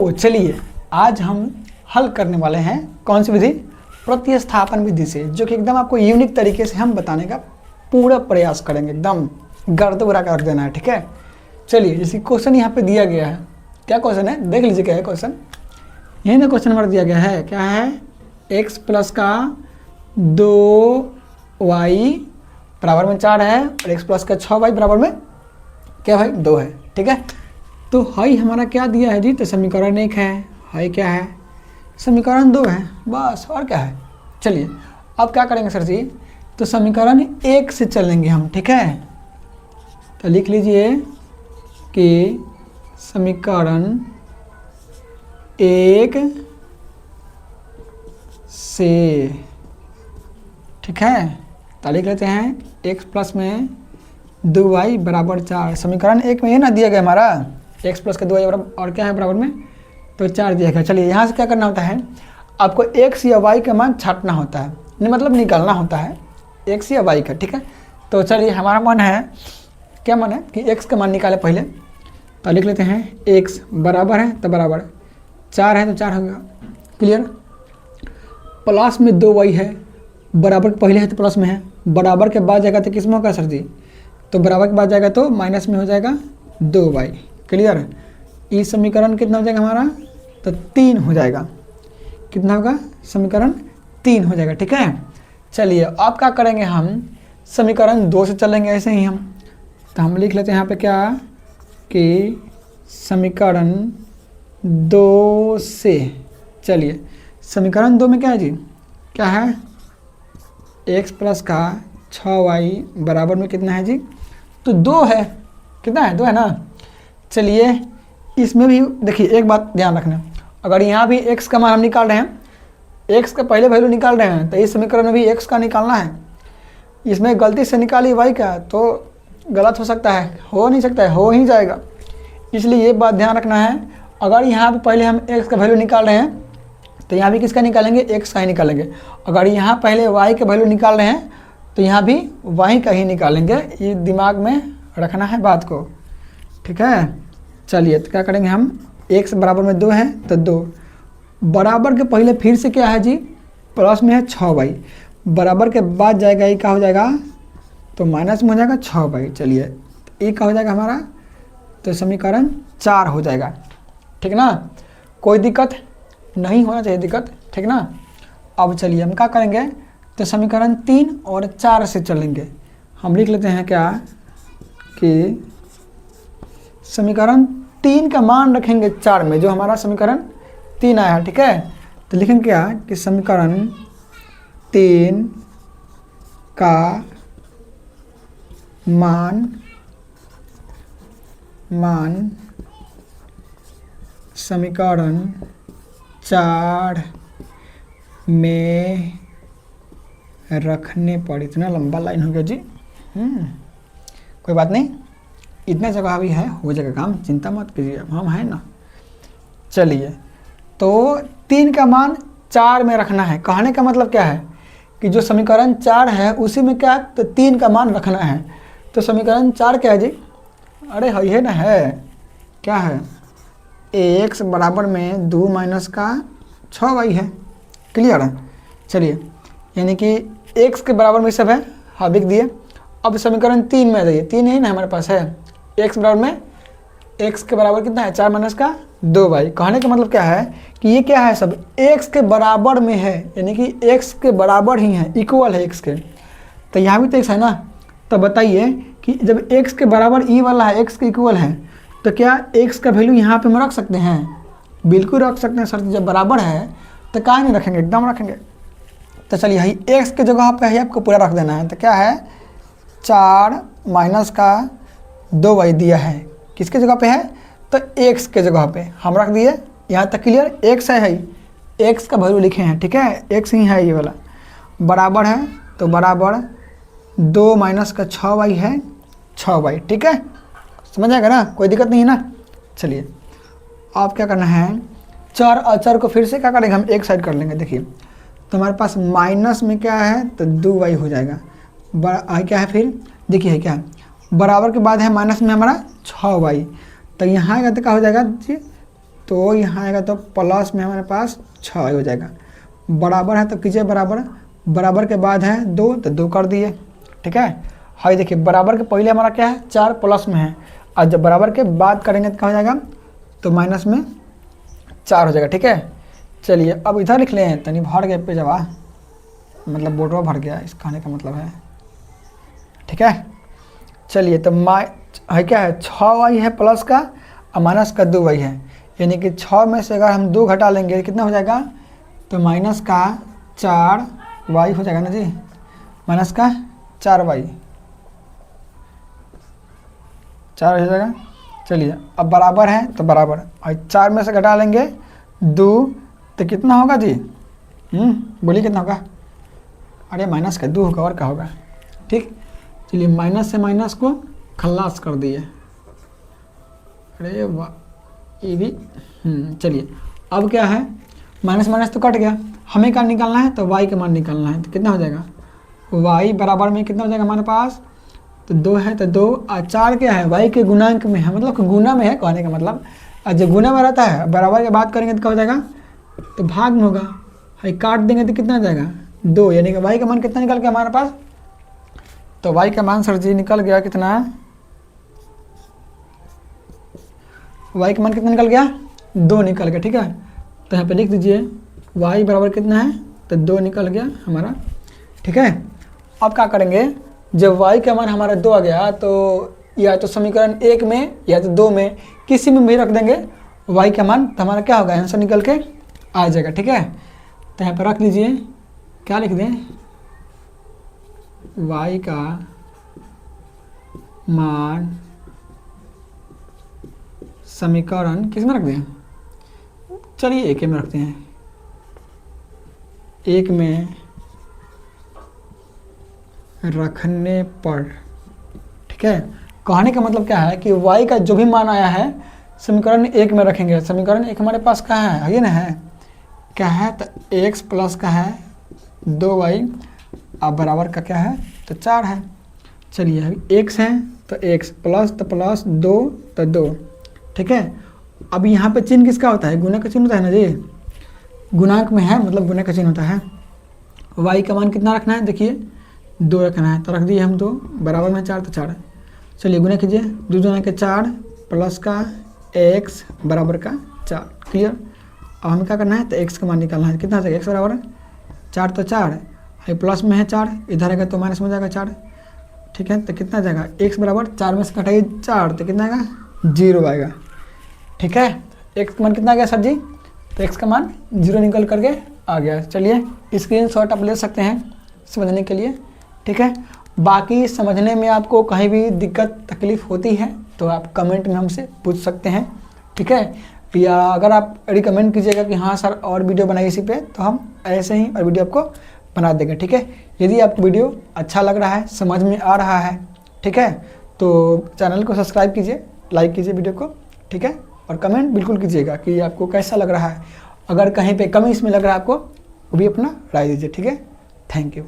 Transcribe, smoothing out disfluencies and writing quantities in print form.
तो चलिए आज हम हल करने वाले हैं कौन सी विधि, प्रतिस्थापन विधि से, जो कि एकदम आपको यूनिक तरीके से हम बताने का पूरा प्रयास करेंगे। एकदम गर्द उड़ा कर रख देना है, ठीक है। चलिए जैसे क्वेश्चन यहाँ पे दिया गया है, क्या क्वेश्चन है देख लीजिए क्या है क्वेश्चन। यही ना क्वेश्चन नंबर दिया गया है, क्या है, x प्लस का 2y बराबर में 4 है और x प्लस का 6y बराबर में क्या भाई 2 है, ठीक है। तो हाई हमारा क्या दिया है जी, तो समीकरण 1 है, हाई क्या है, समीकरण 2 है, बस और क्या है। चलिए अब क्या करेंगे सर जी, तो समीकरण 1 से चलेंगे हम, ठीक है। तो लिख लीजिए कि समीकरण 1 से, ठीक है। तो लिख लेते हैं x प्लस में 2y बराबर 4। समीकरण 1 में ये ना दिया गया हमारा x प्लस का 2y बराबर और क्या है बराबर में, तो 4 दिया गया। चलिए यहाँ से क्या करना होता है, आपको x या y का मान छांटना होता है, मतलब निकालना होता है x या y का, ठीक है। तो चलिए हमारा मन है, क्या मन है कि x का मान निकाले पहले। तो लिख लेते हैं x बराबर है तो बराबर 4 है तो 4 होगा, क्लियर। प्लस में 2y है, बराबर पहले है तो प्लस में है, बराबर के बाद जाएगा तो किस में होगा सर जी, तो बराबर के बाद जाएगा तो माइनस में हो जाएगा 2y, क्लियर। इस समीकरण कितना हो जाएगा हमारा, तो 3 हो जाएगा, कितना होगा, समीकरण 3 हो जाएगा, ठीक है। चलिए अब क्या करेंगे, हम समीकरण 2 से चलेंगे ऐसे ही हम। तो हम लिख लेते हैं यहाँ पे क्या, कि समीकरण 2 से, चलिए समीकरण 2 में क्या है जी, क्या है, x प्लस का 6y बराबर में कितना है जी, तो 2 है, कितना है, 2 है ना। चलिए इसमें भी देखिए एक बात ध्यान रखना, अगर यहाँ भी x का मान हम निकाल रहे हैं, x का पहले वैल्यू निकाल रहे हैं, तो इस समीकरण में भी x का निकालना है। इसमें गलती से निकाली y का तो गलत हो सकता है, हो नहीं सकता है, हो ही जाएगा। इसलिए ये बात ध्यान रखना है, अगर यहाँ पे पहले हम x का वैल्यू निकाल रहे हैं तो यहाँ भी किसका निकालेंगे, x का ही निकालेंगे। अगर यहाँ पहले y का वैल्यू निकाल रहे हैं तो यहाँ भी y का ही निकालेंगे, ये दिमाग में रखना है बात को, ठीक है। चलिए तो क्या करेंगे हम, x बराबर में 2 है तो 2 बराबर के पहले फिर से क्या है जी, प्लस में है 6y, बराबर के बाद जाएगा ये क्या हो जाएगा, तो माइनस में हो जाएगा 6y। चलिए ये क्या हो जाएगा हमारा, तो समीकरण 4 हो जाएगा, ठीक ना। कोई दिक्कत नहीं होना चाहिए, दिक्कत, ठीक ना। अब चलिए हम क्या करेंगे, तो समीकरण 3 और 4 से चलेंगे। हम लिख लेते हैं क्या, कि समीकरण 3 का मान रखेंगे 4 में, जो हमारा समीकरण 3 आया है, ठीक है। तो लिखेंगे क्या, कि समीकरण 3 का मान समीकरण 4 में रखने पर, इतना लंबा लाइन हो गया जी, कोई बात नहीं, इतने जगह भी है, हो जाएगा काम, चिंता मत कीजिए, हम हैं ना। चलिए तो 3 का मान 4 में रखना है, कहने का मतलब क्या है, कि जो समीकरण 4 है उसी में क्या, तो 3 का मान रखना है। तो समीकरण 4 क्या है जी, अरे है ना, है क्या है, x बराबर में 2 माइनस का 6y है, क्लियर है। चलिए यानी कि x के बराबर में सब है, हाँ लिख दिए। अब समीकरण 3 में आ जाइए, 3 ही ना हमारे पास है, x बराबर में, x के बराबर कितना है, 4 माइनस का 2y। कहने का मतलब क्या है, कि ये क्या है, सब x के बराबर में है, यानी कि x के बराबर ही है, इक्वल है x के। तो यहाँ भी तो x है ना, तो बताइए कि जब x के बराबर ई वाला है, x के इक्वल है, तो क्या x का वैल्यू यहाँ पे हम रख सकते हैं, बिल्कुल रख सकते हैं सर, जब बराबर है तो क्या नहीं रखेंगे, एकदम रखेंगे। तो चलिए यही x के जगह पे है, आपको पूरा रख देना है। तो क्या है, 4 माइनस का 2y दिया है, किसके जगह पे है, तो x के जगह पे हम रख दिए, यहाँ तक क्लियर। x है, x का वैल्यू लिखे हैं, ठीक है, x ही है ये वाला, बराबर है तो बराबर 2 माइनस का 6y है, 6y, ठीक है, समझ आएगा ना, कोई दिक्कत नहीं है ना। चलिए आप क्या करना है, चर अचर को फिर से क्या करेंगे, हम एक साइड कर लेंगे। देखिए तो हमारे पास माइनस में क्या है, तो 2y हो जाएगा, क्या है फिर, देखिए क्या है, बराबर के बाद है माइनस में हमारा 6y, तो यहाँ आएगा तो क्या हो जाएगा जी, तो यहाँ आएगा तो प्लस में हमारे पास 6 हो जाएगा। बराबर है तो कीजिए बराबर, बराबर के बाद है 2 तो 2 कर दिए। ठीक है, हाँ देखिए बराबर के पहले हमारा क्या है 4 प्लस में है, और जब बराबर के बाद करेंगे तो क्या हो जाएगा, तो माइनस में 4 हो जाएगा। ठीक है, चलिए अब इधर लिख लें, तनी भर गया पे जवा, मतलब बोर्डवा भर गया, इस कहने का मतलब है। ठीक है, चलिए तो है क्या है 6y है प्लस का और माइनस का 2y है, यानी कि 6 में से अगर हम 2 घटा लेंगे कितना हो जाएगा, तो माइनस का 4y हो जाएगा ना जी, माइनस का 4y 4 हो जाएगा। चलिए अब बराबर है तो बराबर, और 4 में से घटा लेंगे 2 तो कितना होगा जी, बोलिए कितना होगा, अरे माइनस का 2 होगा और क्या होगा। ठीक, चलिए माइनस से माइनस को खल्लास कर दिए, अरे वाह ये भी। चलिए अब क्या है, माइनस माइनस तो कट गया, हमें क्या निकालना है, तो y का मान निकालना है, तो कितना हो जाएगा, y बराबर में कितना हो जाएगा हमारे पास, तो 2 है तो 2, और 4 क्या है y के गुणांक में है, मतलब गुना में है कहने का मतलब, और जब गुना में रहता है बराबर के बात करेंगे तो क्या हो जाएगा, तो भाग में होगा, है काट देंगे तो कितना हो जाएगा 2, यानी कि y का मान कितना निकल गया हमारे पास, तो y का मान सर जी निकल गया कितना, y का मान कितना निकल गया, 2 निकल गया। ठीक है, तो यहाँ पे लिख दीजिए y बराबर कितना है, तो 2 निकल गया हमारा। ठीक है, अब क्या करेंगे, जब y का मान हमारा 2 आ गया तो या तो समीकरण 1 में या तो 2 में किसी में भी रख देंगे y का मान, तो हमारा क्या होगा, आंसर निकल के आ जाएगा। ठीक है, तो यहाँ पर रख लीजिए, क्या लिख दें, y का मान समीकरण किस में रख दें, चलिए 1 में रखते हैं, 1 में रखने पर। ठीक है, कहने का मतलब क्या है कि y का जो भी मान आया है समीकरण 1 में रखेंगे। समीकरण 1 हमारे पास कहाँ है, ये ना है, क्या है, तो x प्लस का है 2y, अब बराबर का क्या है, तो 4 है। चलिए अभी x है तो x प्लस तो प्लस 2 तो 2। ठीक है, अब यहाँ पे चिन्ह किसका होता है, गुना का चिन्ह होता है ना जी, गुणांक में है मतलब गुना का चिन्ह होता है। y का मान कितना रखना है, देखिए 2 रखना है, तो रख दिए हम 2, बराबर में 4 तो 4। चलिए गुना कीजिए, 2 गुना के 4 प्लस का x बराबर का 4, क्लियर। अब हमें क्या करना है, तो x का मान निकालना है, कितना हो जाएगा, x बराबर 4 तो 4 है, प्लस में है 4, इधर आएगा तो माइनस में हो जाएगा 4। ठीक है, तो कितना जाएगा, x बराबर 4 में से घटाइए 4 तो कितना आएगा, 0 आएगा। ठीक है, x का मान कितना आ गया सर जी, तो x का मान 0 निकल करके आ गया। चलिए स्क्रीनशॉट आप ले सकते हैं समझने के लिए। ठीक है, बाकी समझने में आपको कहीं भी दिक्कत तकलीफ़ होती है तो आप कमेंट में हमसे पूछ सकते हैं। ठीक है, या अगर आप रिकमेंड कीजिएगा कि हाँ सर और वीडियो बनाइए इसी पे, तो हम ऐसे ही और वीडियो आपको बना देंगे। ठीक है, यदि आपको वीडियो अच्छा लग रहा है, समझ में आ रहा है, ठीक है, तो चैनल को सब्सक्राइब कीजिए, लाइक कीजिए वीडियो को। ठीक है, और कमेंट बिल्कुल कीजिएगा कि आपको कैसा लग रहा है, अगर कहीं पे कमी इसमें लग रहा है आपको, वो भी अपना राय दीजिए। ठीक है, थैंक यू।